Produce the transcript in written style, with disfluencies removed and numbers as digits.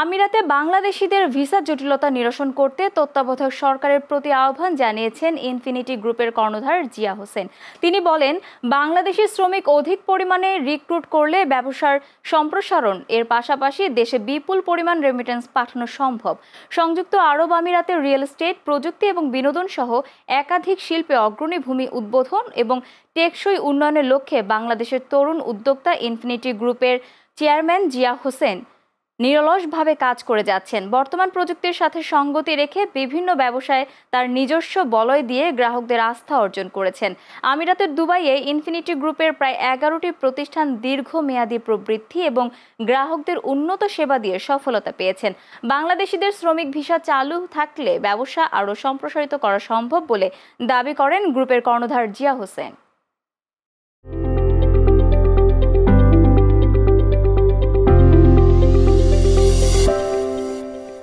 আমিরাতে বাংলাদেশিদের ভিসা জটিলতা নিরসন করতে তত্ত্বাবধায়ক সরকারের প্রতি আহ্বান জানিয়েছেন ইনফিনিটি গ্রুপের কর্ণধার জিয়া হোসেন। তিনি বলেন, বাংলাদেশি শ্রমিক অধিক পরিমাণে রিক্রুট করলে ব্যবসার সম্প্রসারণ এর পাশাপাশি দেশে বিপুল পরিমাণ রেমিটেন্স পাঠানো সম্ভব। সংযুক্ত আরব আমিরাতে রিয়েল এস্টেট, প্রযুক্তি এবং বিনোদন সহ একাধিক শিল্পে অগ্রণী ভূমি উদ্বোধন এবং টেকসই উন্নয়নের লক্ষ্যে বাংলাদেশের তরুণ উদ্যোক্তা ইনফিনিটি গ্রুপের চেয়ারম্যান জিয়া হোসেন নিরলসভাবে কাজ করে যাচ্ছেন। বর্তমান প্রযুক্তির সাথে সঙ্গতি রেখে বিভিন্ন ব্যবসায় তার নিজস্ব বলয় দিয়ে গ্রাহকদের আস্থা অর্জন করেছেন। আমিরাতের দুবাইয়ে ইনফিনিটি গ্রুপের প্রায় 11টি প্রতিষ্ঠান দীর্ঘমেয়াদী প্রবৃদ্ধি এবং গ্রাহকদের উন্নত সেবা দিয়ে সফলতা পেয়েছেন। বাংলাদেশিদের শ্রমিক ভিসা চালু থাকলে ব্যবসা আরও সম্প্রসারিত করা সম্ভব বলে দাবি করেন গ্রুপের কর্ণধার জিয়া হোসেন।